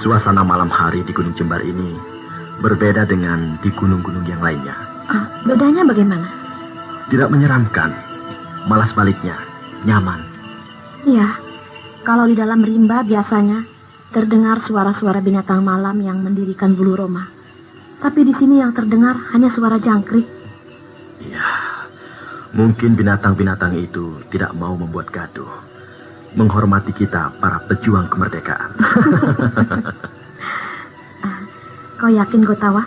Suasana malam hari di Gunung Jembar ini berbeda dengan di gunung-gunung yang lainnya. Bedanya bagaimana? Tidak menyeramkan, malah sebaliknya, nyaman. Iya, kalau di dalam rimba biasanya terdengar suara-suara binatang malam yang mendirikan bulu roma. Tapi di sini yang terdengar hanya suara jangkrik. Iya, mungkin binatang-binatang itu tidak mau membuat gaduh, menghormati kita para pejuang kemerdekaan. Kau yakin, Gotawa,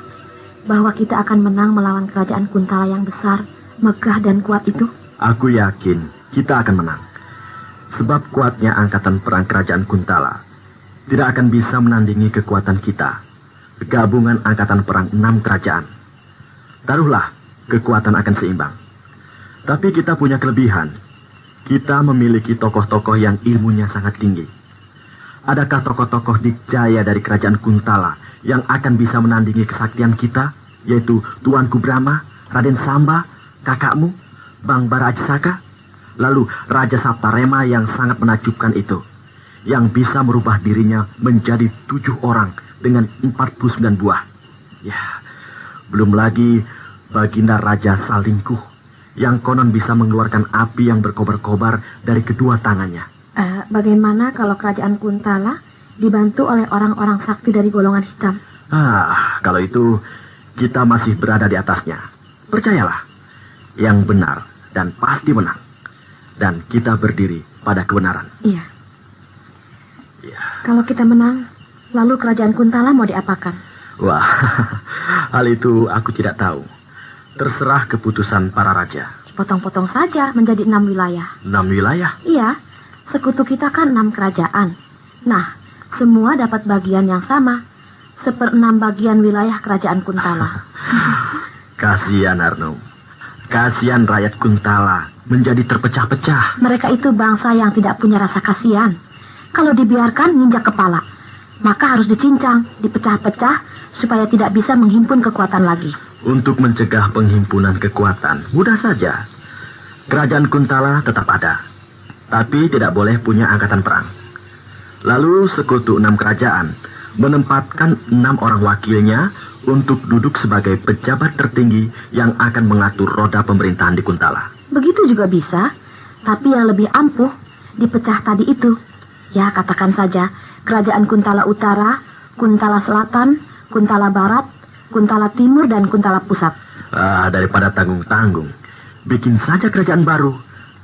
bahwa kita akan menang melawan kerajaan Kuntala yang besar, megah dan kuat itu? Aku yakin kita akan menang. Sebab kuatnya angkatan perang kerajaan Kuntala tidak akan bisa menandingi kekuatan kita, gabungan angkatan perang 6 kerajaan. Taruhlah, kekuatan akan seimbang. Tapi kita punya kelebihan. Kita memiliki tokoh-tokoh yang ilmunya sangat tinggi. Adakah tokoh-tokoh dikjaya dari kerajaan Kuntala yang akan bisa menandingi kesaktian kita, yaitu Tuanku Brahma, Raden Samba, kakakmu, Bang Bara Ajisaka, lalu Raja Saptarema yang sangat menakjubkan itu, yang bisa merubah dirinya menjadi 7 orang dengan 49 buah. Ya, belum lagi Baginda Raja Salingkuh, yang konon bisa mengeluarkan api yang berkobar-kobar dari kedua tangannya. Bagaimana kalau kerajaan Kuntala dibantu oleh orang-orang sakti dari golongan hitam? Kalau itu kita masih berada di atasnya. Percayalah, yang benar dan pasti menang. Dan kita berdiri pada kebenaran. Iya. Kalau kita menang, lalu kerajaan Kuntala mau diapakan? Wah, hal itu aku tidak tahu. Terserah keputusan para raja. Potong-potong saja menjadi 6 wilayah. 6 wilayah? Iya, sekutu kita kan 6 kerajaan. Nah, semua dapat bagian yang sama, 1/6 bagian wilayah kerajaan Kuntala. Kasihan Arnum. Kasihan rakyat Kuntala menjadi terpecah-pecah. Mereka itu bangsa yang tidak punya rasa kasihan. Kalau dibiarkan nginjak kepala, maka harus dicincang, dipecah-pecah supaya tidak bisa menghimpun kekuatan lagi. Untuk mencegah penghimpunan kekuatan, mudah saja. Kerajaan Kuntala tetap ada, tapi tidak boleh punya angkatan perang. Lalu sekutu 6 kerajaan menempatkan 6 orang wakilnya untuk duduk sebagai pejabat tertinggi yang akan mengatur roda pemerintahan di Kuntala. Begitu juga bisa, tapi yang lebih ampuh dipecah tadi itu. Ya, katakan saja kerajaan Kuntala Utara, Kuntala Selatan, Kuntala Barat, Kuntala Timur, dan Kuntala Pusat. Daripada tanggung-tanggung, bikin saja kerajaan baru.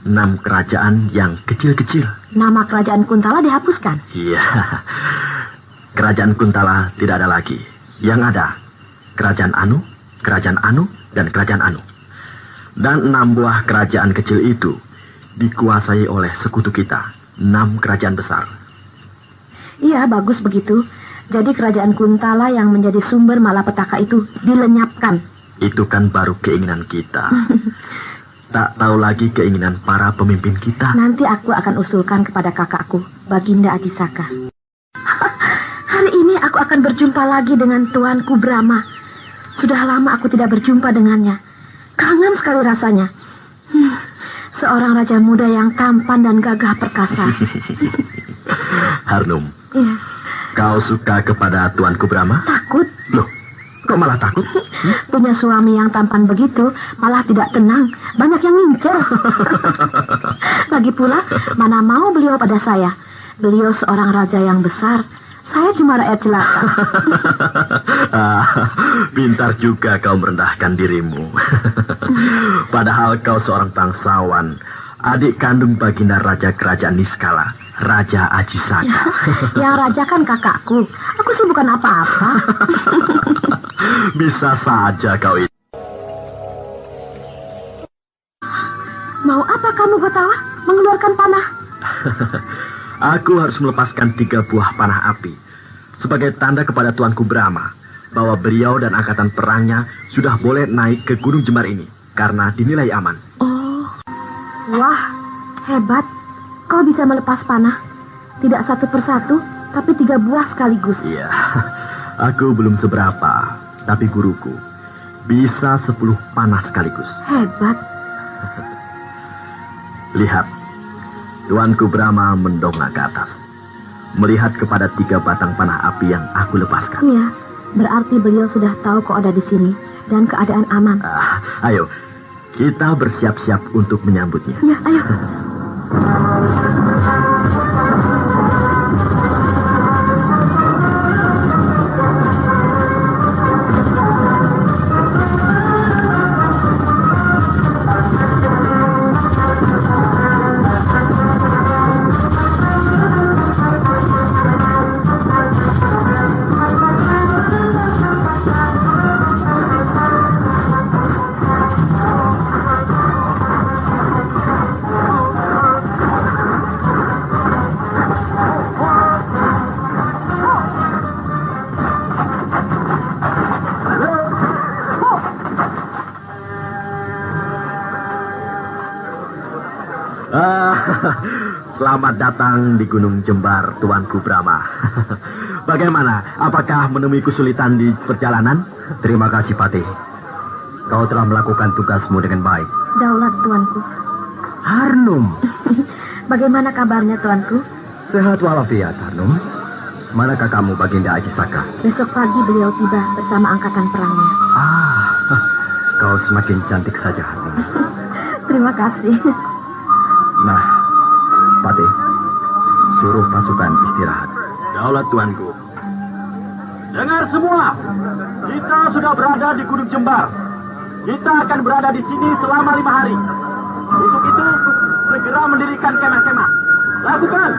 6 kerajaan yang kecil-kecil. Nama kerajaan Kuntala dihapuskan? Iya. Kerajaan Kuntala tidak ada lagi. Yang ada Kerajaan Anu, dan Kerajaan Anu. Dan 6 buah kerajaan kecil itu dikuasai oleh sekutu kita, 6 kerajaan besar. Iya, bagus begitu. Jadi kerajaan Kuntala yang menjadi sumber malapetaka itu dilenyapkan. Itu kan baru keinginan kita. Tak tahu lagi keinginan para pemimpin kita. Nanti aku akan usulkan kepada kakakku, Baginda Ajisaka. Hari ini aku akan berjumpa lagi dengan Tuanku Brahma. Sudah lama aku tidak berjumpa dengannya. Kangen sekali rasanya. Seorang raja muda yang tampan dan gagah perkasa. Harnum. Iya. Kau suka kepada Tuanku Brahma? Takut. Loh, kok malah takut? Punya suami yang tampan begitu, malah tidak tenang. Banyak yang ngincer. Lagi pula, mana mau beliau pada saya? Beliau seorang raja yang besar. Saya cuma rakyat jelata. Pintar juga kau merendahkan dirimu. Padahal kau seorang bangsawan, adik kandung Baginda Raja Kerajaan Niskala, Raja Ajisaka. Yang raja kan kakakku. Aku sih bukan apa-apa. Bisa saja kau itu. Mau apa kamu, Gotawa? Mengeluarkan panah? Aku harus melepaskan 3 buah panah api sebagai tanda kepada Tuanku Brahma bahwa beliau dan angkatan perangnya sudah boleh naik ke Gunung Jembar ini karena dinilai aman. Oh, wah, hebat. Kau bisa melepas panah. Tidak 1 persatu, tapi 3 buah sekaligus. Iya, aku belum seberapa, tapi guruku bisa 10 panah sekaligus. Hebat. Lihat, Tuanku Brahma mendongak ke atas. melihat kepada 3 batang panah api yang aku lepaskan. Iya, berarti beliau sudah tahu kau ada di sini dan keadaan aman. Ayo, kita bersiap-siap untuk menyambutnya. Iya, ayo. Selamat datang di Gunung Jembar, Tuanku Brahma. Bagaimana? Apakah menemui kesulitan di perjalanan? Terima kasih, Patih. Kau telah melakukan tugasmu dengan baik. Daulat, Tuanku. Harnum. Bagaimana kabarnya, Tuanku? Sehat walafiat, Harnum. Manakah kamu, Baginda Ajisaka? Besok pagi beliau tiba bersama angkatan perangnya. Kau semakin cantik saja, Harnum. Terima kasih. Nah, Patih, suruh pasukan istirahat. Daulat, Tuanku. Dengar semua, kita sudah berada di Gunung Jembar. Kita akan berada di sini selama 5 hari. Untuk itu, segera mendirikan kemah-kemah. Lakukan!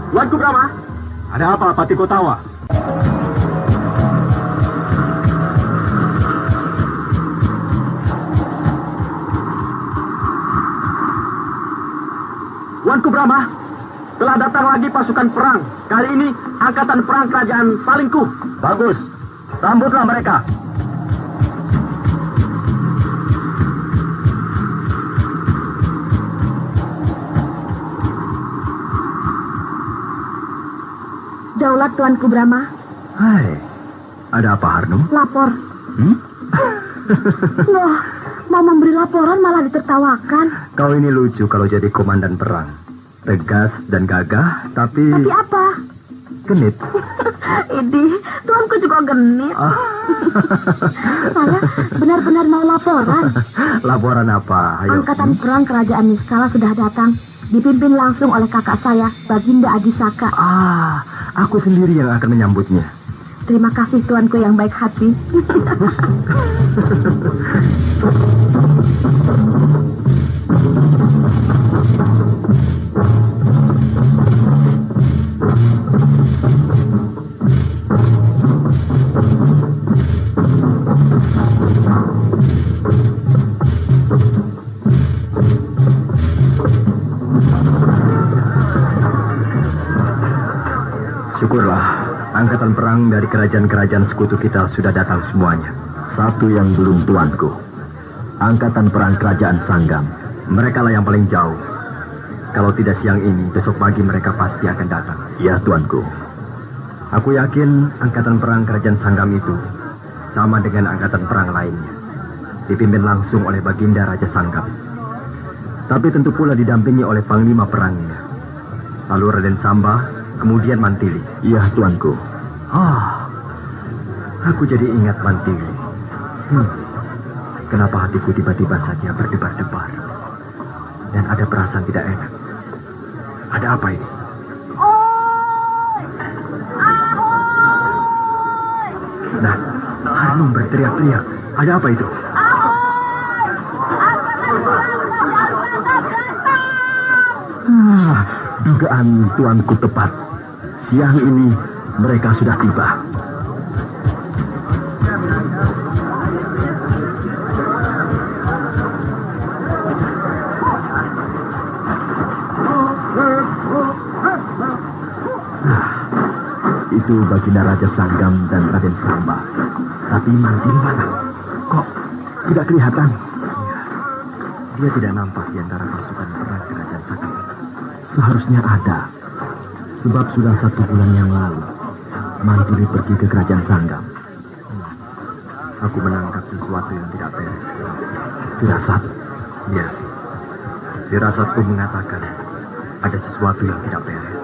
Tuanku Brahma, Ada apa, Patih Kotawa? Tuanku Brahma, telah datang lagi pasukan perang. Kali ini angkatan perang kerajaan Salingkuh. Bagus, sambutlah mereka. Daulat, Tuanku Brahma. Hai, ada apa, Harnum? Lapor. Wah, mau memberi laporan malah ditertawakan. Kau ini lucu kalau jadi komandan perang. Tegas dan gagah, tapi Tapi apa? genit. Idih, Tuanku juga genit. Saya benar-benar mau laporan. Laporan apa? Ayo. Angkatan perang kerajaan Niskala sudah datang. Dipimpin langsung oleh kakak saya, Baginda Ajisaka. Aku sendiri yang akan menyambutnya. Terima kasih Tuanku yang baik hati. Syukurlah, angkatan perang dari kerajaan-kerajaan sekutu kita sudah datang semuanya. Satu yang belum, Tuanku. Angkatan perang kerajaan Sanggam. Mereka lah yang paling jauh. Kalau tidak siang ini, besok pagi mereka pasti akan datang. Ya, Tuanku. Aku yakin angkatan perang kerajaan Sanggam itu sama dengan angkatan perang lainnya. Dipimpin langsung oleh Baginda Raja Sanggam. Tapi tentu pula didampingi oleh panglima perangnya. Lalu Raden Samba, kemudian Mantili. Iya, Tuanku. Aku jadi ingat Mantili. Kenapa hatiku tiba-tiba saja berdebar-debar? Dan ada perasaan tidak enak. Ada apa ini? Nah, Harnum berteriak-teriak. Ada apa itu? Dugaan Tuanku tepat. Siang ini mereka sudah tiba. Itu Baginda Raja Sanggam dan Raden Samba. Tapi Mantili mana? Kok tidak kelihatan? dia tidak nampak di antara pasukan perang kerajaan Sakam. Seharusnya ada. Sebab sudah 1 bulan yang lalu, Mantili pergi ke kerajaan Sanggam. Aku menangkap sesuatu yang tidak beres. Firasat? Ya. Firasatku mengatakan ada sesuatu yang tidak beres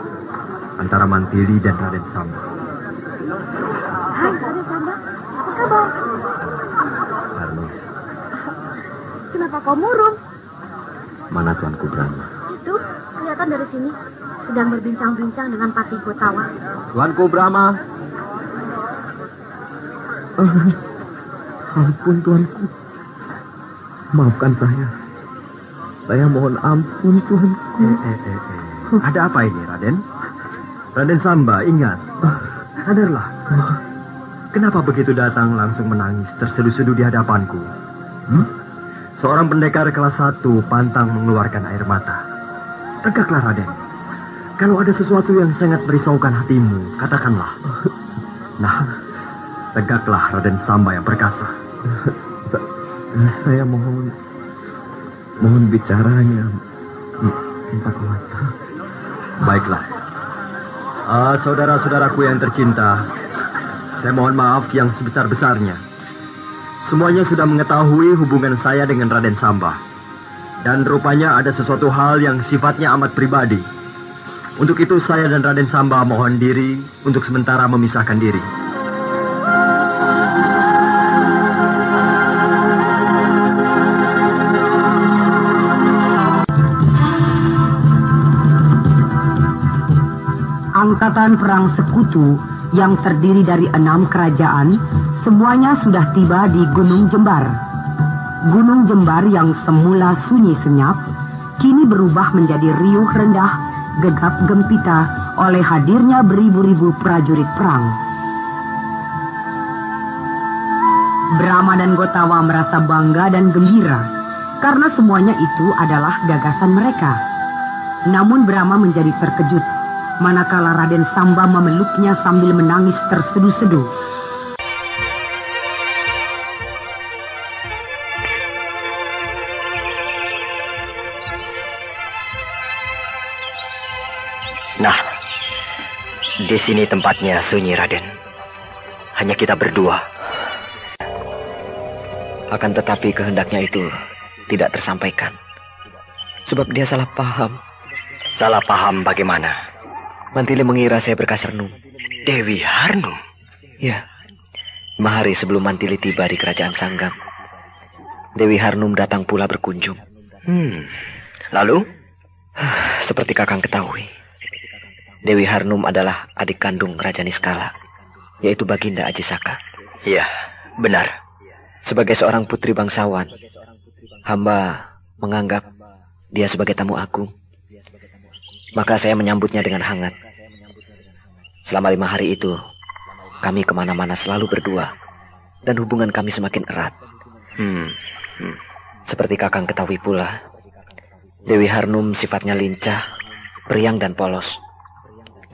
antara Mantili dan Raden Samba. Hai, Raden Samba. Apa kabar? Harnum, Kenapa kau murung? mana Tuanku Brahma? Itu kelihatan dari sini sedang berbincang-bincang dengan Patih Gotawa. Tuanku Brahma. Ampun, Tuanku. Maafkan saya. Saya mohon ampun, Tuanku. Ada apa ini, Raden? Raden Samba, ingat. Sadarlah. Kenapa begitu datang langsung menangis terseduh-seduh di hadapanku? Seorang pendekar kelas 1 pantang mengeluarkan air mata. Tegaklah, Raden. Kalau ada sesuatu yang sangat merisaukan hatimu, katakanlah. Nah, tegaklah, Raden Samba yang perkasa. Saya mohon bicaranya empat mata. Baiklah. Saudara-saudaraku yang tercinta, saya mohon maaf yang sebesar-besarnya. Semuanya sudah mengetahui hubungan saya dengan Raden Samba. Dan rupanya ada sesuatu hal yang sifatnya amat pribadi. Untuk itu saya dan Raden Samba mohon diri untuk sementara memisahkan diri. Angkatan perang sekutu yang terdiri dari 6 kerajaan semuanya sudah tiba di Gunung Jembar. Gunung Jembar yang semula sunyi senyap kini berubah menjadi riuh rendah, gegap gempita oleh hadirnya beribu-ribu prajurit perang. Brahma dan Gotawa merasa bangga dan gembira karena semuanya itu adalah gagasan mereka. Namun Brahma menjadi terkejut manakala Raden Samba memeluknya sambil menangis terseduh-seduh. Nah, di sini tempatnya sunyi, Raden. Hanya kita berdua. Akan tetapi kehendaknya itu tidak tersampaikan. Sebab dia salah paham. Salah paham bagaimana? Mantili mengira saya berkas Harnum. Dewi Harnum? Ya. 5 hari sebelum Mantili tiba di kerajaan Sanggam, Dewi Harnum datang pula berkunjung. Lalu? Seperti Kakang ketahui, Dewi Harnum adalah adik kandung Raja Niskala, yaitu Baginda Ajisaka. Iya, benar. Sebagai seorang putri bangsawan, hamba menganggap dia sebagai tamu agung. Maka saya menyambutnya dengan hangat. Selama 5 hari itu, kami kemana-mana selalu berdua, dan hubungan kami semakin erat. Seperti Kakang ketahui pula, Dewi Harnum sifatnya lincah, periang dan polos.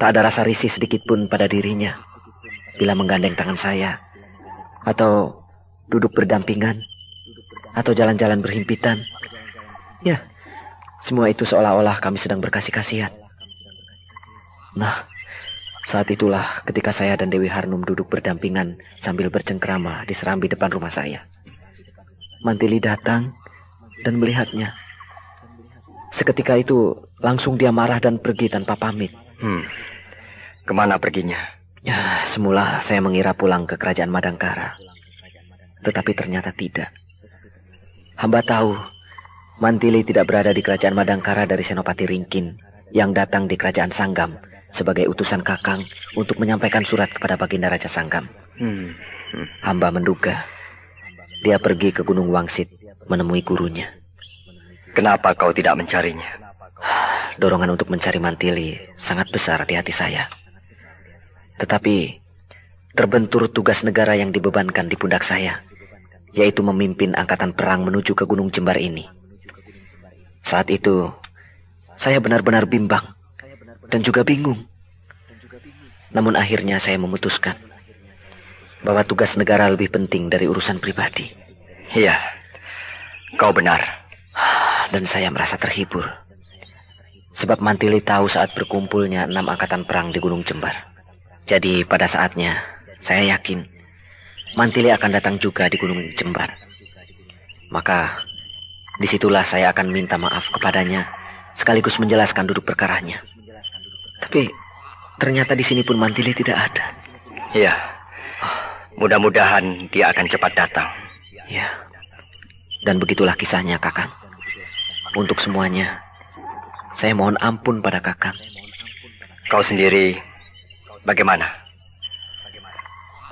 Tak ada rasa risih sedikit pun pada dirinya bila menggandeng tangan saya, atau duduk berdampingan, atau jalan-jalan berhimpitan. Ya, semua itu seolah-olah kami sedang berkasih-kasihan. Nah, saat itulah ketika saya dan Dewi Harnum duduk berdampingan sambil bercengkrama di serambi depan rumah saya. Mantili datang dan melihatnya. Seketika itu langsung dia marah dan pergi tanpa pamit. Kemana perginya? Ya, semula saya mengira pulang ke kerajaan Madangkara. Tetapi ternyata tidak. Hamba tahu Mantili tidak berada di kerajaan Madangkara dari Senopati Ringkin yang datang di kerajaan Sanggam sebagai utusan Kakang untuk menyampaikan surat kepada Baginda Raja Sanggam. Hamba menduga dia pergi ke Gunung Wangsit menemui gurunya. Kenapa kau tidak mencarinya? Dorongan untuk mencari Mantili sangat besar di hati saya. Tetapi terbentur tugas negara yang dibebankan di pundak saya, yaitu memimpin angkatan perang menuju ke Gunung Jembar ini. Saat itu saya benar-benar bimbang dan juga bingung. Namun akhirnya saya memutuskan bahwa tugas negara lebih penting dari urusan pribadi. Iya, kau benar. Dan saya merasa terhibur. Sebab Mantili tahu saat berkumpulnya 6 angkatan perang di Gunung Jembar. Jadi pada saatnya, saya yakin Mantili akan datang juga di Gunung Jembar. Maka disitulah saya akan minta maaf kepadanya, sekaligus menjelaskan duduk perkaranya. Tapi ternyata di sini pun Mantili tidak ada. Iya, mudah-mudahan dia akan cepat datang. Ya, dan begitulah kisahnya, Kakang. Untuk semuanya, saya mohon ampun pada Kakang. Kau sendiri, bagaimana?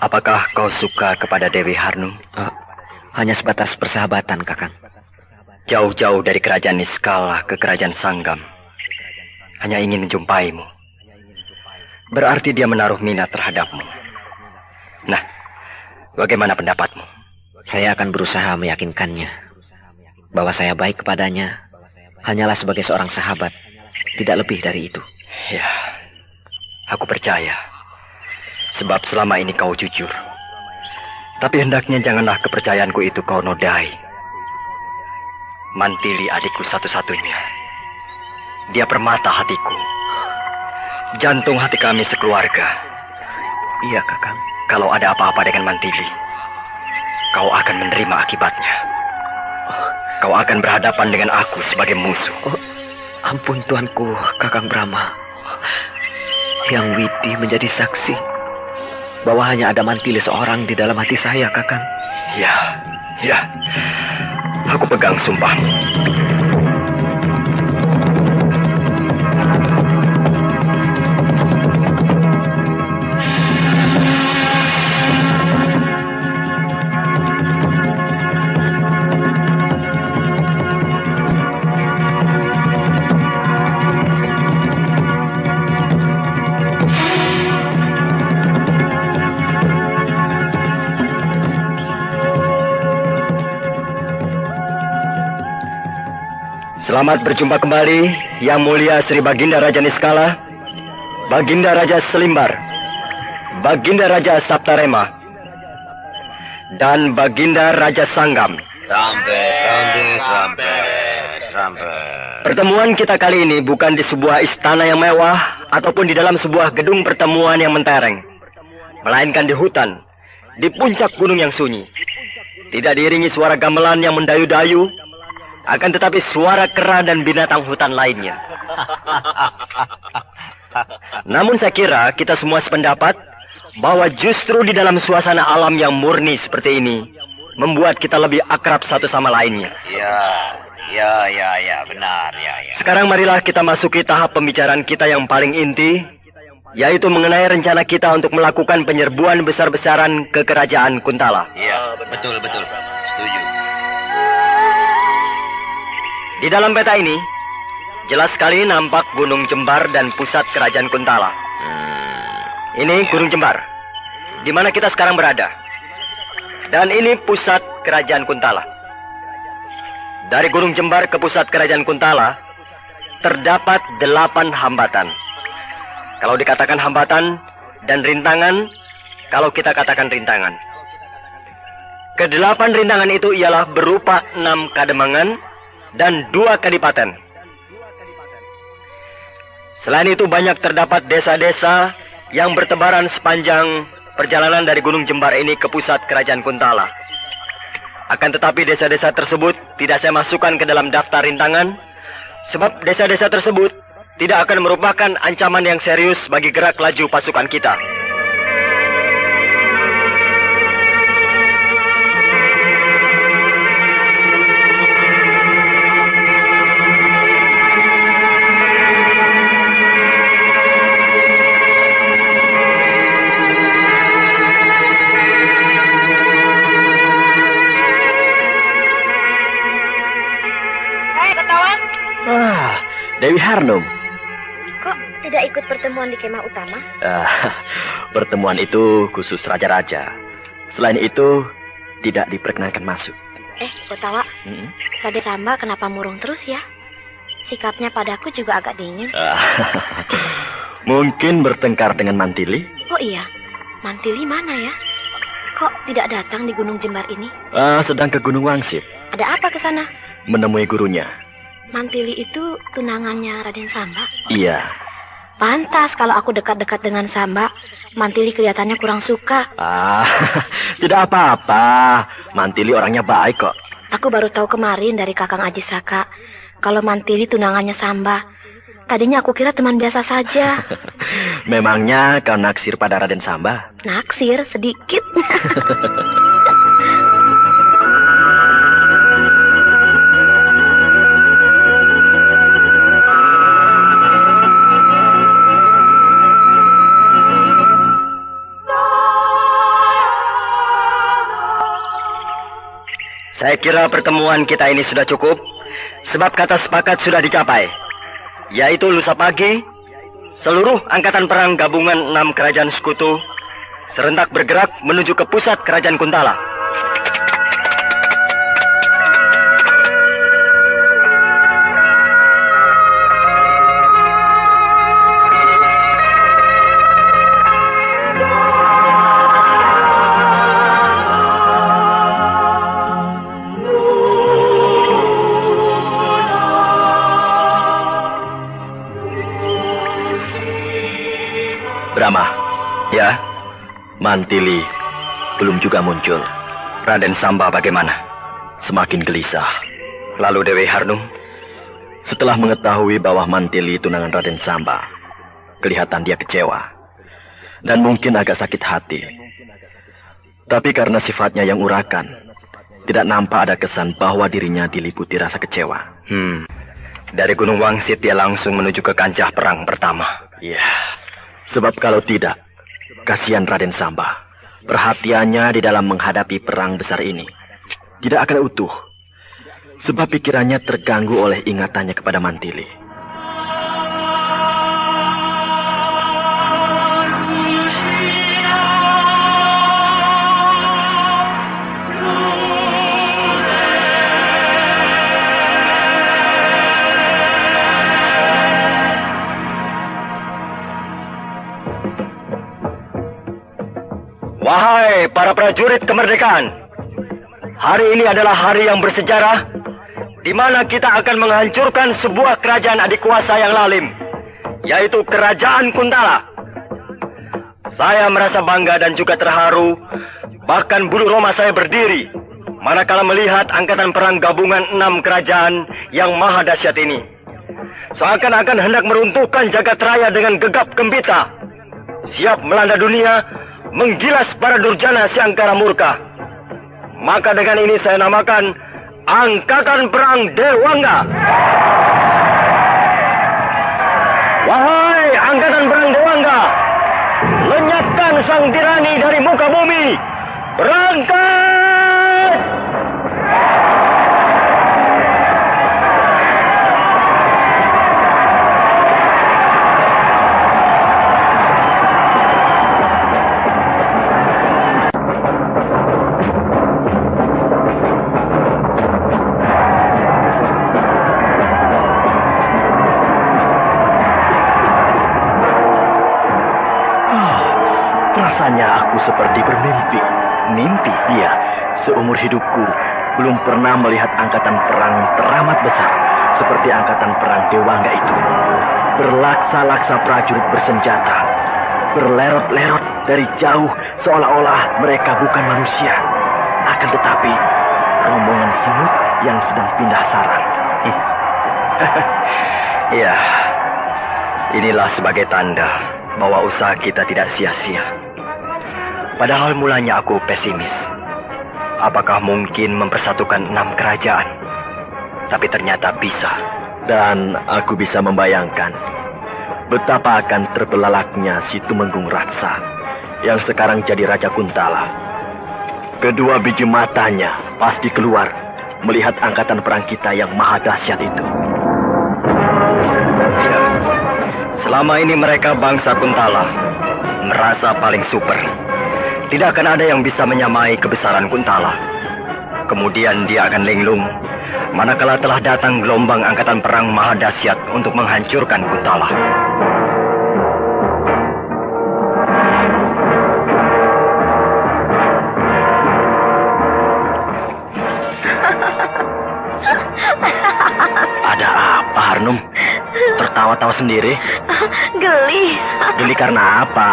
Apakah kau suka kepada Dewi Harnum? Hanya sebatas persahabatan, Kakang. Jauh-jauh dari kerajaan Niskala ke kerajaan Sanggam, hanya ingin menjumpaimu. Berarti dia menaruh minat terhadapmu. Nah, bagaimana pendapatmu? Saya akan berusaha meyakinkannya bahwa saya baik kepadanya hanyalah sebagai seorang sahabat, tidak lebih dari itu. Ya, aku percaya. Sebab selama ini kau jujur. Tapi hendaknya janganlah kepercayaanku itu kau nodai. Mantili adikku satu-satunya. Dia permata hatiku. Jantung hati kami sekeluarga. Iya, Kakang. Kalau ada apa-apa dengan Mantili, kau akan menerima akibatnya. Kau akan berhadapan dengan aku sebagai musuh. Ampun tuanku, Kakang Brahma. Yang Widi menjadi saksi bahwa hanya ada Mantili seorang di dalam hati saya, Kakang. Ya. Aku pegang sumpahmu. Selamat berjumpa kembali, Yang Mulia Sri Baginda Raja Niskala, Baginda Raja Selimbar, Baginda Raja Saptarema, dan Baginda Raja Sanggam. Sampai. Pertemuan kita kali ini bukan di sebuah istana yang mewah ataupun di dalam sebuah gedung pertemuan yang mentereng, melainkan di hutan, di puncak gunung yang sunyi. Tidak diiringi suara gamelan yang mendayu-dayu, akan tetapi suara kera dan binatang hutan lainnya. Namun saya kira kita semua sependapat bahwa justru di dalam suasana alam yang murni seperti ini membuat kita lebih akrab satu sama lainnya. Ya, benar, ya. Sekarang marilah kita masuki tahap pembicaraan kita yang paling inti, yaitu mengenai rencana kita untuk melakukan penyerbuan besar-besaran ke kerajaan Kuntala. Iya, betul. Setuju. Di dalam peta ini, jelas sekali nampak Gunung Jembar dan pusat kerajaan Kuntala. Ini Gunung Jembar, di mana kita sekarang berada. Dan ini pusat kerajaan Kuntala. Dari Gunung Jembar ke pusat kerajaan Kuntala, terdapat 8 hambatan. Kalau dikatakan hambatan dan rintangan, kalau kita katakan rintangan. Ke-8 rintangan itu ialah berupa 6 kademangan dan 2 kadipaten. Selain itu banyak terdapat desa-desa yang bertebaran sepanjang perjalanan dari Gunung Jembar ini ke pusat kerajaan Kuntala. Akan tetapi desa-desa tersebut tidak saya masukkan ke dalam daftar rintangan, sebab desa-desa tersebut tidak akan merupakan ancaman yang serius bagi gerak laju pasukan kita. Dewi Harnum. Kok tidak ikut pertemuan di kemah utama? Pertemuan itu khusus raja-raja. Selain itu, tidak diperkenankan masuk. Kotawa, Raden Samba kenapa murung terus ya? Sikapnya padaku juga agak dingin. Mungkin bertengkar dengan Mantili. Oh iya, Mantili mana ya? Kok tidak datang di Gunung Jembar ini? Sedang ke Gunung Wangsit. Ada apa ke sana? Menemui gurunya. Mantili itu tunangannya Raden Samba? Iya. Pantas kalau aku dekat-dekat dengan Samba, Mantili kelihatannya kurang suka. Tidak apa-apa. Mantili orangnya baik kok. Aku baru tahu kemarin dari Kakang Aji Saka kalau Mantili tunangannya Samba. Tadinya aku kira teman biasa saja. Memangnya kau naksir pada Raden Samba? Naksir sedikit. Saya kira pertemuan kita ini sudah cukup, sebab kata sepakat sudah dicapai, yaitu lusa pagi, seluruh angkatan perang gabungan 6 kerajaan sekutu serentak bergerak menuju ke pusat kerajaan Kuntala. Brahma, ya, Mantili belum juga muncul. Raden Samba bagaimana? Semakin gelisah. Lalu Dewi Harnum, setelah mengetahui bahwa Mantili tunangan Raden Samba, kelihatan dia kecewa dan mungkin agak sakit hati. Tapi karena sifatnya yang urakan, tidak nampak ada kesan bahwa dirinya diliputi rasa kecewa. Dari Gunung Wangsit dia langsung menuju ke kancah perang pertama. Iya. Sebab kalau tidak, kasihan Raden Samba. Perhatiannya di dalam menghadapi perang besar ini tidak akan utuh. Sebab pikirannya terganggu oleh ingatannya kepada Mantili. Wahai para prajurit kemerdekaan, hari ini adalah hari yang bersejarah, di mana kita akan menghancurkan sebuah kerajaan adik kuasa yang lalim, yaitu Kerajaan Kuntala. Saya merasa bangga dan juga terharu, bahkan bulu roma saya berdiri, manakala melihat angkatan perang gabungan 6 kerajaan yang maha dahsyat ini. Seakan-akan hendak meruntuhkan jagat raya dengan gegap gempita, siap melanda dunia, menggilas para durjana si angkara murka. Maka dengan ini saya namakan Angkatan Perang Dewangga. Wahai Angkatan Perang Dewangga, lenyapkan sang tirani dari muka bumi. Berangkat! Rasanya aku seperti bermimpi. Mimpi? Iya, seumur hidupku belum pernah melihat angkatan perang teramat besar seperti angkatan perang Dewangga itu. Berlaksa-laksa prajurit bersenjata, berlerot-lerot dari jauh seolah-olah mereka bukan manusia. Akan tetapi, rombongan semut yang sedang pindah sarang. Ya, inilah sebagai tanda bahwa usaha kita tidak sia-sia. Padahal mulanya aku pesimis. Apakah mungkin mempersatukan 6 kerajaan? Tapi ternyata bisa. Dan aku bisa membayangkan betapa akan terbelalaknya si Tumenggung Raksa yang sekarang jadi Raja Kuntala. Kedua biji matanya pasti keluar melihat angkatan perang kita yang maha dahsyat itu. Ya, selama ini mereka bangsa Kuntala merasa paling super. Tidak akan ada yang bisa menyamai kebesaran Kuntala. Kemudian dia akan linglung manakala telah datang gelombang angkatan perang maha dahsyat untuk menghancurkan Kuntala. Ada tertawa-tawa sendiri? Geli. Geli karena apa?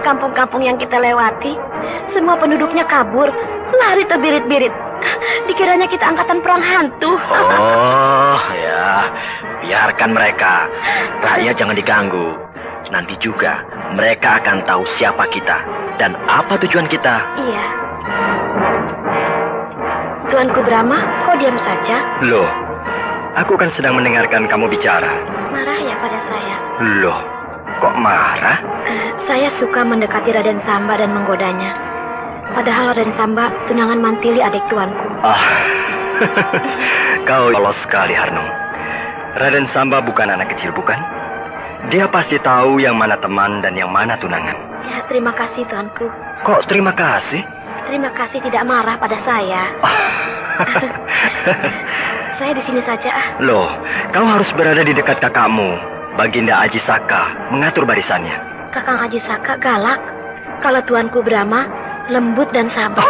Kampung-kampung yang kita lewati, semua penduduknya kabur, lari terbirit-birit. Dikiranya kita angkatan perang hantu. Oh, ya. Biarkan mereka. Rakyat jangan diganggu. Nanti juga mereka akan tahu siapa kita dan apa tujuan kita. Iya. Tuanku Brahma, kok diam saja? Loh, aku kan sedang mendengarkan kamu bicara. Marah ya pada saya? Loh, kok marah? Saya suka mendekati Raden Samba dan menggodanya. Padahal Raden Samba tunangan Mantili adik tuanku. Kau polos sekali, Harno. Raden Samba bukan anak kecil, bukan? Dia pasti tahu yang mana teman dan yang mana tunangan. Ya, terima kasih tuanku. Kok terima kasih? Terima kasih tidak marah pada saya. Saya di sini saja. Loh, kau harus berada di dekat kakakmu, Baginda Aji Saka, mengatur barisannya. Kakang Aji Saka galak. Kalau tuanku Brahma, lembut dan sabar.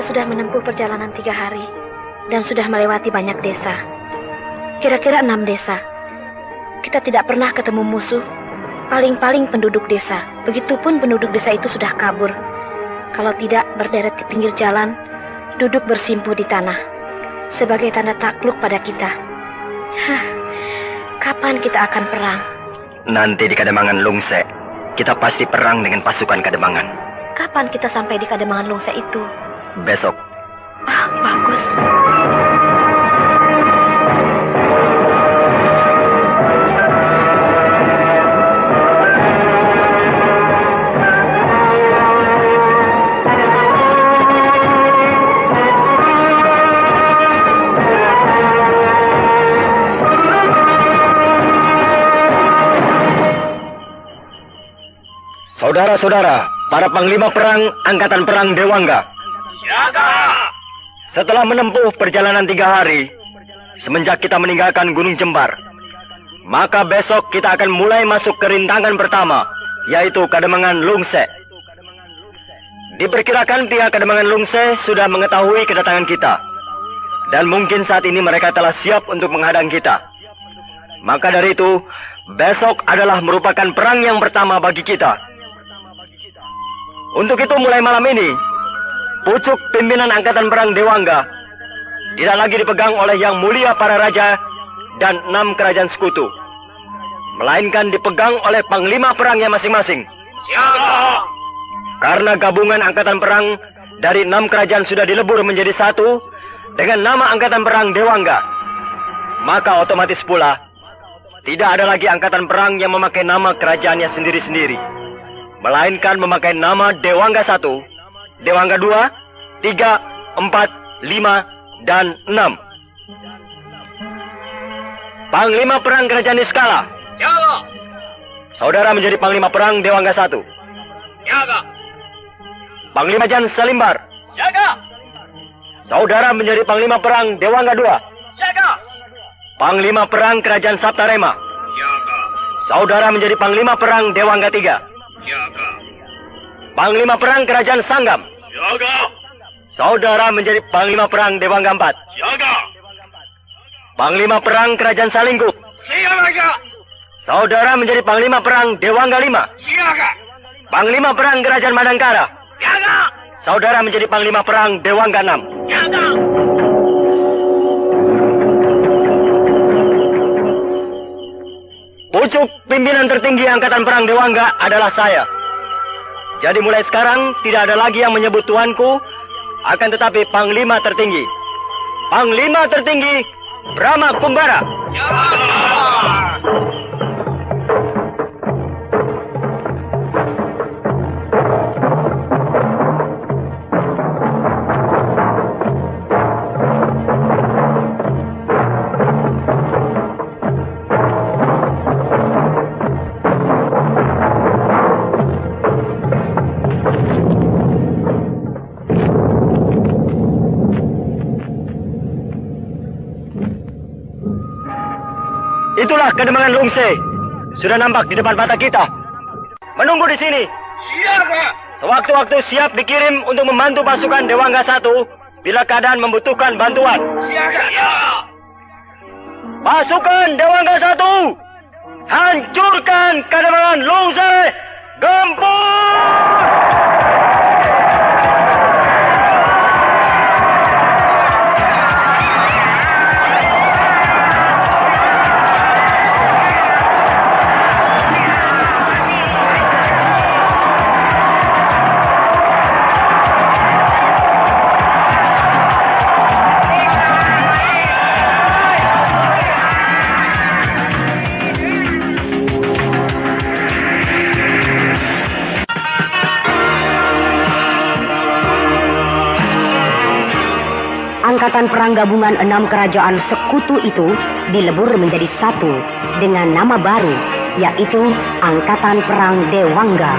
Sudah menempuh perjalanan 3 hari dan sudah melewati banyak desa. Kira-kira 6 desa. Kita tidak pernah ketemu musuh. Paling-paling penduduk desa. Begitupun penduduk desa itu sudah kabur. Kalau tidak berderet di pinggir jalan, duduk bersimpuh di tanah. Sebagai tanda takluk pada kita. Kapan kita akan perang? Nanti di Kademangan Lungse, kita pasti perang dengan pasukan Kademangan. Kapan kita sampai di Kademangan Lungse itu? Besok. Bagus. Saudara-saudara, para panglima perang Angkatan Perang Dewangga. Siaga! Setelah menempuh perjalanan 3 hari, semenjak kita meninggalkan Gunung Jembar, maka besok kita akan mulai masuk ke rintangan pertama, yaitu Kademangan Lungse. Diperkirakan pihak Kademangan Lungse sudah mengetahui kedatangan kita, dan mungkin saat ini mereka telah siap untuk menghadang kita. Maka dari itu, besok adalah merupakan perang yang pertama bagi kita. Untuk itu mulai malam ini, pucuk pimpinan Angkatan Perang Dewangga tidak lagi dipegang oleh Yang Mulia para Raja dan 6 kerajaan sekutu, melainkan dipegang oleh panglima perangnya masing-masing. Siaga! Karena gabungan Angkatan Perang dari 6 kerajaan sudah dilebur menjadi satu dengan nama Angkatan Perang Dewangga, maka otomatis pula tidak ada lagi Angkatan Perang yang memakai nama kerajaannya sendiri-sendiri, melainkan memakai nama Dewangga 1, Dewangga 2, 3, 4, 5, dan 6. Panglima Perang Kerajaan Niskala. Siaga! Saudara menjadi Panglima Perang Dewangga 1. Siaga! Panglima Jan Salimbar. Siaga! Saudara menjadi Panglima Perang Dewangga 2. Siaga! Panglima Perang Kerajaan Saptarema. Siaga! Saudara menjadi Panglima Perang Dewangga 3. Siaga! Panglima Perang Kerajaan Sanggam. Siaga! Saudara menjadi Panglima Perang Dewangga 4. Siaga! Panglima Perang Kerajaan Salingkup. Siaga! Saudara menjadi Panglima Perang Dewangga 5. Siaga! Panglima Perang Kerajaan Madangkara. Siaga! Saudara menjadi Panglima Perang Dewangga 6. Siaga! Pucuk pimpinan tertinggi Angkatan Perang Dewangga adalah saya. Jadi mulai sekarang tidak ada lagi yang menyebut tuanku, akan tetapi Panglima tertinggi. Panglima tertinggi Brahma Kumbara. Itulah Kademangan Lungse. Sudah nampak di depan mata kita. Menunggu di sini. Siaga. Sewaktu-waktu siap dikirim untuk membantu pasukan Dewangga 1 bila keadaan membutuhkan bantuan. Siaga. Ya. Pasukan Dewangga 1, hancurkan Kademangan Lungse. Gempur! Angkatan perang gabungan 6 kerajaan sekutu itu dilebur menjadi satu dengan nama baru, yaitu Angkatan Perang Dewangga.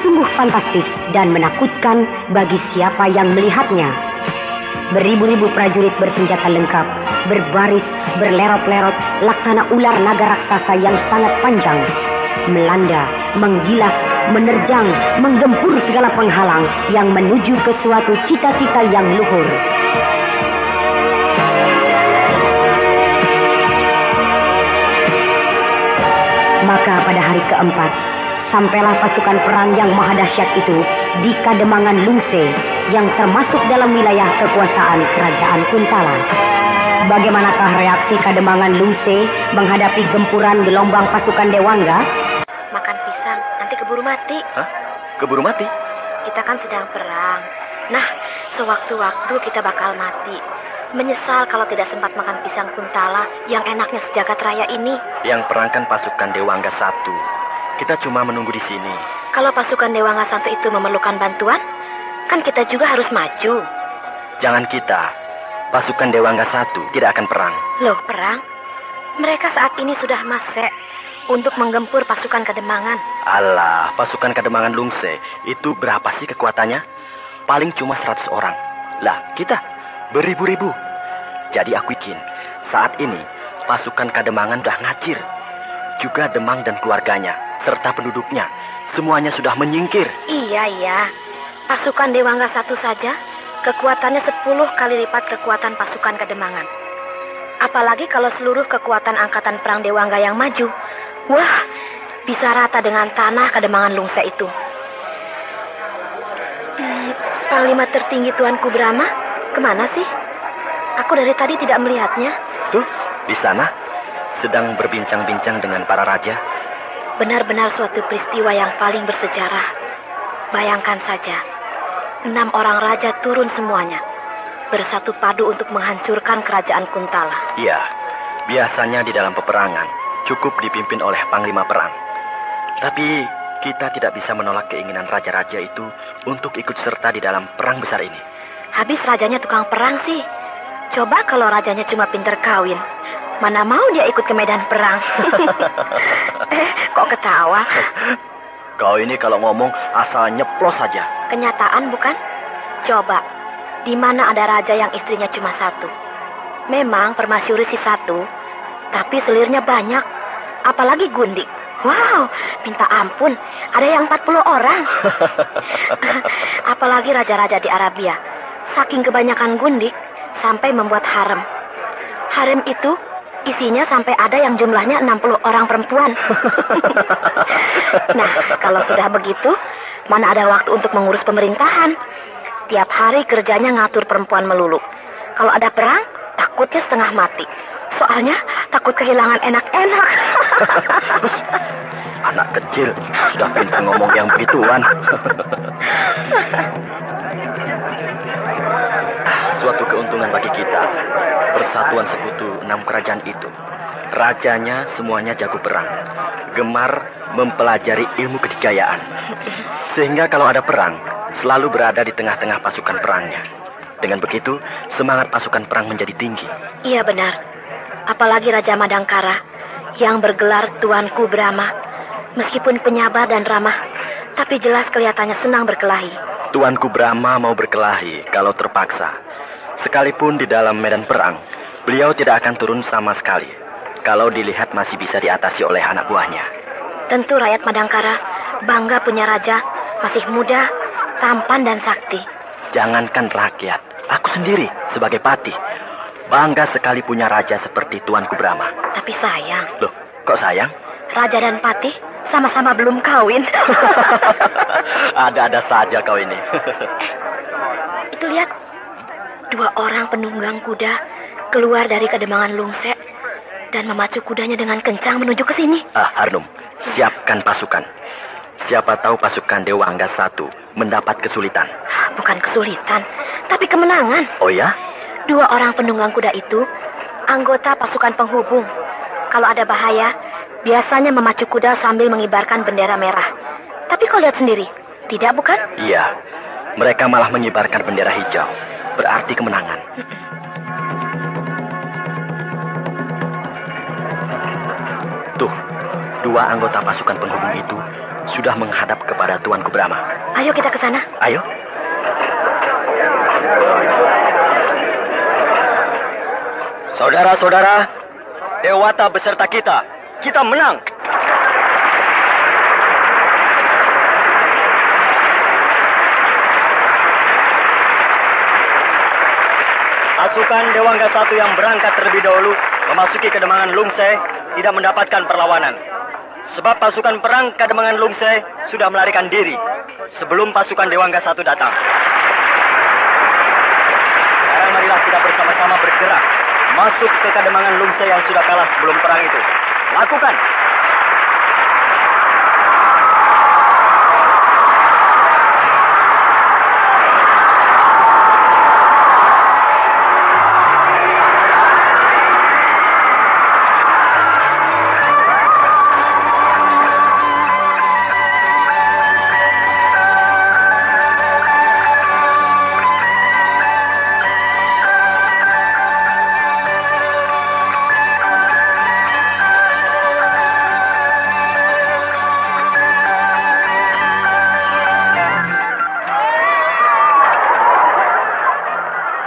Sungguh fantastis dan menakutkan bagi siapa yang melihatnya. Beribu-ribu prajurit bersenjata lengkap, berbaris, berlerot-lerot, laksana ular naga raksasa yang sangat panjang, melanda, menggilas, menerjang, menggempur segala penghalang yang menuju ke suatu cita-cita yang luhur. Maka pada hari keempat, sampailah pasukan perang yang maha dahsyat itu di Kademangan Lungse yang termasuk dalam wilayah kekuasaan Kerajaan Kuntala. Bagaimanakah reaksi Kademangan Lungse menghadapi gempuran gelombang pasukan Dewangga? Makan pisang, nanti keburu mati. Hah? Keburu mati? Kita kan sedang perang. Nah, sewaktu-waktu kita bakal mati. Menyesal kalau tidak sempat makan pisang Kuntala yang enaknya sejagat raya ini. Yang perangkan pasukan Dewangga 1. Kita cuma menunggu di sini. Kalau pasukan Dewangga 1 itu memerlukan bantuan, kan kita juga harus maju. Jangan kita. Pasukan Dewangga 1 tidak akan perang. Loh, perang? Mereka saat ini sudah masuk untuk menggempur pasukan Kademangan. Alah, pasukan Kademangan Lungse itu berapa sih kekuatannya? Paling cuma 100 orang. Lah, kita beribu-ribu. Jadi aku yakin saat ini pasukan Kademangan sudah ngacir. Juga Demang dan keluarganya serta penduduknya semuanya sudah menyingkir. Iya. Pasukan Dewangga 1 saja kekuatannya 10 kali lipat kekuatan pasukan Kademangan. Apalagi kalau seluruh kekuatan angkatan perang Dewangga yang maju. Wah, bisa rata dengan tanah Kademangan Lungse itu. Panglima tertinggi Tuanku Brahma, kemana sih? Aku dari tadi tidak melihatnya. Tuh, di sana sedang berbincang-bincang dengan para raja. Benar-benar suatu peristiwa yang paling bersejarah. Bayangkan saja, 6 orang raja turun semuanya, bersatu padu untuk menghancurkan kerajaan Kuntala. Iya, biasanya di dalam peperangan cukup dipimpin oleh panglima perang. Tapi kita tidak bisa menolak keinginan raja-raja itu untuk ikut serta di dalam perang besar ini. Habis rajanya tukang perang sih. Coba kalau rajanya cuma pinter kawin, mana mau dia ikut ke medan perang. Kok ketawa? Kau ini kalau ngomong asal nyeplos saja. Kenyataan bukan? Coba, di mana ada raja yang istrinya cuma satu? Memang permasyuri sih satu, tapi selirnya banyak. Apalagi gundik. Wow, minta ampun, ada yang 40 orang. Apalagi raja-raja di Arabia. Saking kebanyakan gundik, sampai membuat harem. Harem itu isinya sampai ada yang jumlahnya 60 orang perempuan. Nah, kalau sudah begitu, mana ada waktu untuk mengurus pemerintahan. Tiap hari kerjanya ngatur perempuan melulu. Kalau ada perang, takutnya setengah mati. Soalnya takut kehilangan enak-enak. Anak kecil sudah pintar ngomong yang begituan. Suatu keuntungan bagi kita. Persatuan sekutu 6 kerajaan itu. Rajanya semuanya jago perang. Gemar mempelajari ilmu kedikayaan. Sehingga kalau ada perang, selalu berada di tengah-tengah pasukan perangnya. Dengan begitu, semangat pasukan perang menjadi tinggi. Iya benar. Apalagi Raja Madangkara yang bergelar Tuanku Brahma. Meskipun penyabar dan ramah, tapi jelas kelihatannya senang berkelahi. Tuanku Brahma mau berkelahi kalau terpaksa. Sekalipun di dalam medan perang, beliau tidak akan turun sama sekali. Kalau dilihat masih bisa diatasi oleh anak buahnya. Tentu rakyat Madangkara bangga punya raja, masih muda, tampan dan sakti. Jangankan rakyat, aku sendiri sebagai patih bangga sekali punya raja seperti Tuanku Brahma. Tapi sayang, Loh, kok sayang? raja dan patih sama-sama belum kawin. Ada-ada saja kau ini. Itu lihat, 2 orang penunggang kuda keluar dari kedemangan Lungse dan memacu kudanya dengan kencang menuju ke sini. Harnum, siapkan pasukan. Siapa tahu pasukan Dewa Angga 1 mendapat kesulitan. Bukan kesulitan, tapi kemenangan. Oh ya? 2 orang penunggang kuda itu anggota pasukan penghubung. Kalau ada bahaya, biasanya memacu kuda sambil mengibarkan bendera merah. Tapi kau lihat sendiri, tidak bukan? Iya, mereka malah mengibarkan bendera hijau. Berarti kemenangan. Tuh, 2 anggota pasukan penghubung itu sudah menghadap kepada Tuanku Brahma. Ayo kita ke sana. Ayo. Saudara-saudara, Dewata beserta kita menang. Pasukan Dewangga 1 yang berangkat terlebih dahulu memasuki Kademangan Lungse tidak mendapatkan perlawanan. Sebab pasukan perang Kademangan Lungse sudah melarikan diri sebelum pasukan Dewangga 1 datang. Sekarang marilah kita bersama-sama bergerak masuk ke Kademangan Lungse yang sudah kalah sebelum perang itu. Lakukan!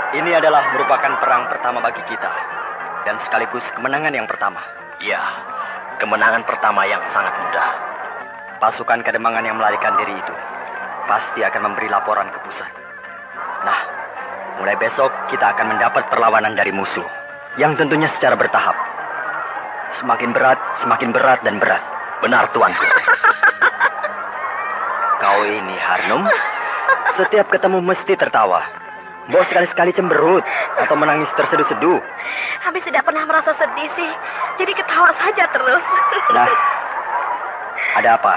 Ini adalah merupakan perang pertama bagi kita. Dan sekaligus kemenangan yang pertama. Ya, kemenangan pertama yang sangat mudah. Pasukan Kademangan yang melarikan diri itu pasti akan memberi laporan ke pusat. Nah, mulai besok kita akan mendapat perlawanan dari musuh. Yang tentunya secara bertahap. Semakin berat dan berat. Benar, tuanku. Kau ini, Harnum, setiap ketemu mesti tertawa. Bos sekali-sekali cemberut atau menangis terseduh-seduh. Habis tidak pernah merasa sedih sih, jadi ketawa saja terus. Nah, ada apa?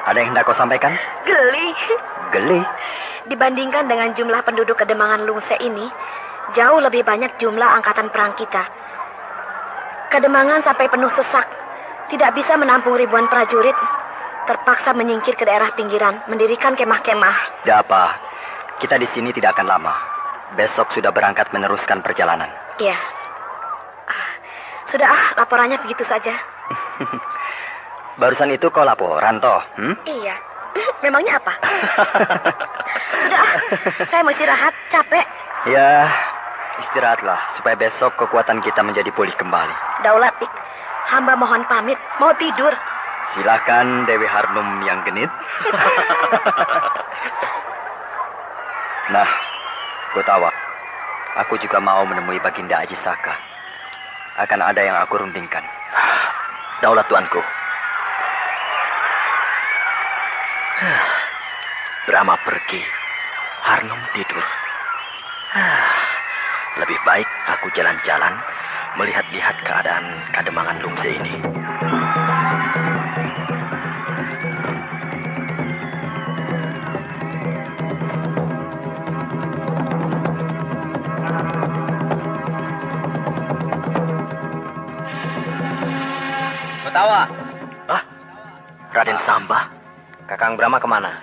Ada yang hendak kau sampaikan? Geli. Geli? Dibandingkan dengan jumlah penduduk Kademangan Lungse ini, jauh lebih banyak jumlah angkatan perang kita. Kademangan sampai penuh sesak, tidak bisa menampung ribuan prajurit, terpaksa menyingkir ke daerah pinggiran, mendirikan kemah-kemah. Tidak apa. Kita di sini tidak akan lama. Besok sudah berangkat meneruskan perjalanan. Iya. Sudah, laporannya begitu saja. Barusan itu kau laporan, toh? Iya. Memangnya apa? Sudah, saya mau istirahat, capek. Ya, istirahatlah supaya besok kekuatan kita menjadi pulih kembali. Daulatik, hamba mohon pamit, mau tidur. Silakan Dewi Harnum yang genit. Nah, Gotawa, aku juga mau menemui Baginda Ajisaka. Akan ada yang aku rundingkan. Daulat tuanku. Brahma pergi, Harnum tidur. Lebih baik aku jalan-jalan melihat-lihat keadaan Kademangan Lungse ini. Gotawa. Raden Samba? Kakang Brahma kemana?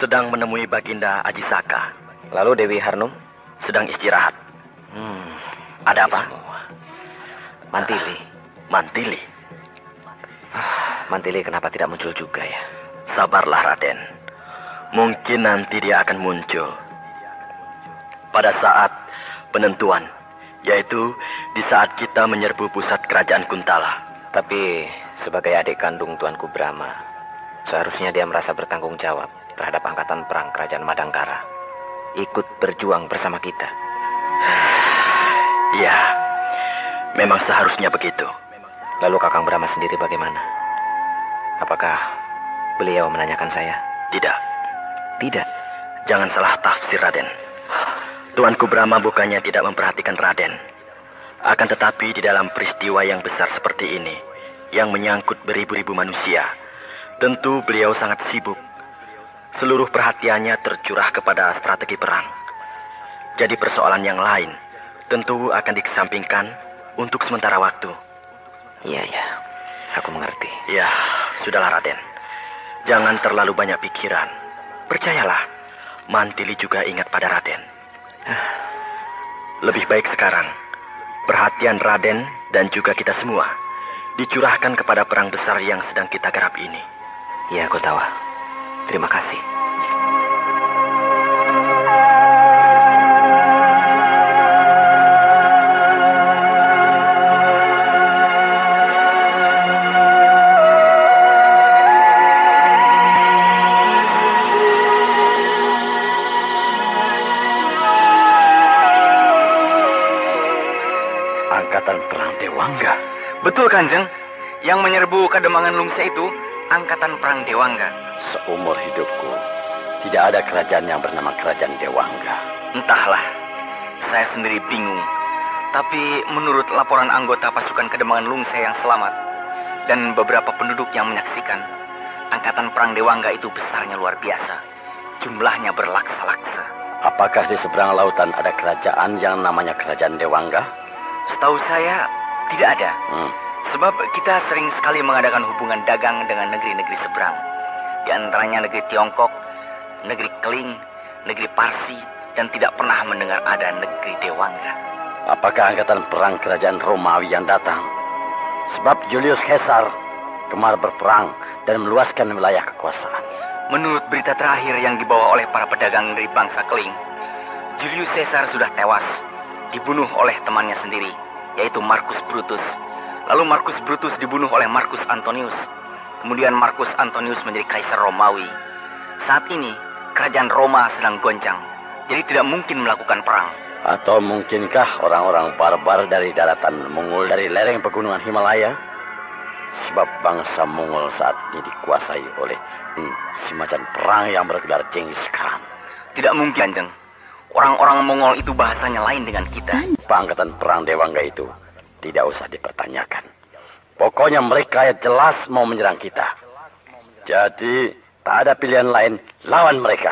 Sedang menemui Baginda Ajisaka. Lalu Dewi Harnum? Sedang istirahat. Ada apa? Mantili. Mantili? Mantili kenapa tidak muncul juga ya? Sabarlah, Raden. Mungkin nanti dia akan muncul. Pada saat penentuan, yaitu di saat kita menyerbu pusat kerajaan Kuntala. Tapi sebagai adik kandung Tuanku Brahma, seharusnya dia merasa bertanggung jawab terhadap angkatan perang kerajaan Madangkara. Ikut berjuang bersama kita. Iya, memang seharusnya begitu. Lalu Kakang Brahma sendiri bagaimana? Apakah beliau menanyakan saya? Tidak. Tidak. Jangan salah tafsir, Raden. Tuanku Brahma bukannya tidak memperhatikan Raden. Akan tetapi di dalam peristiwa yang besar seperti ini, yang menyangkut beribu-ribu manusia, tentu beliau sangat sibuk. Seluruh perhatiannya tercurah kepada strategi perang. Jadi persoalan yang lain tentu akan dikesampingkan untuk sementara waktu. Iya, aku mengerti. Ya, sudahlah Raden. Jangan terlalu banyak pikiran. Percayalah, Mantili juga ingat pada Raden. Lebih baik sekarang, perhatian Raden dan juga kita semua dicurahkan kepada perang besar yang sedang kita garap ini. Iya, aku tahu. Terima kasih. Angkatan perang Dewangga. Betul, Kanjeng. Yang menyerbu Kademangan Lungse itu angkatan perang Dewangga. Seumur hidupku, tidak ada kerajaan yang bernama Kerajaan Dewangga. Entahlah, saya sendiri bingung. Tapi menurut laporan anggota pasukan Kademangan Lungse yang selamat dan beberapa penduduk yang menyaksikan, angkatan perang Dewangga itu besarnya luar biasa. Jumlahnya berlaksa-laksa. Apakah di seberang lautan ada kerajaan yang namanya Kerajaan Dewangga? Setahu saya tidak ada. Sebab kita sering sekali mengadakan hubungan dagang dengan negeri-negeri seberang. Di antaranya negeri Tiongkok, negeri Keling, negeri Parsi, dan tidak pernah mendengar ada negeri Dewangga. Apakah angkatan perang kerajaan Romawi yang datang? Sebab Julius Caesar gemar berperang dan meluaskan wilayah kekuasaan. Menurut berita terakhir yang dibawa oleh para pedagang dari bangsa Keling, Julius Caesar sudah tewas, dibunuh oleh temannya sendiri, yaitu Marcus Brutus. Lalu Marcus Brutus dibunuh oleh Marcus Antonius. Kemudian Marcus Antonius menjadi kaisar Romawi. Saat ini, kerajaan Roma sedang goncang, jadi tidak mungkin melakukan perang. Atau mungkinkah orang-orang barbar dari daratan Mongol dari lereng pegunungan Himalaya? Sebab bangsa Mongol saat ini dikuasai oleh semacam perang yang bergelar Genghis Khan. Tidak mungkin, Kanjeng. Orang-orang Mongol itu bahasanya lain dengan kita. Angkatan perang Dewangga itu tidak usah dipertanyakan. Pokoknya mereka jelas mau menyerang kita. Jadi tak ada pilihan lain, lawan mereka.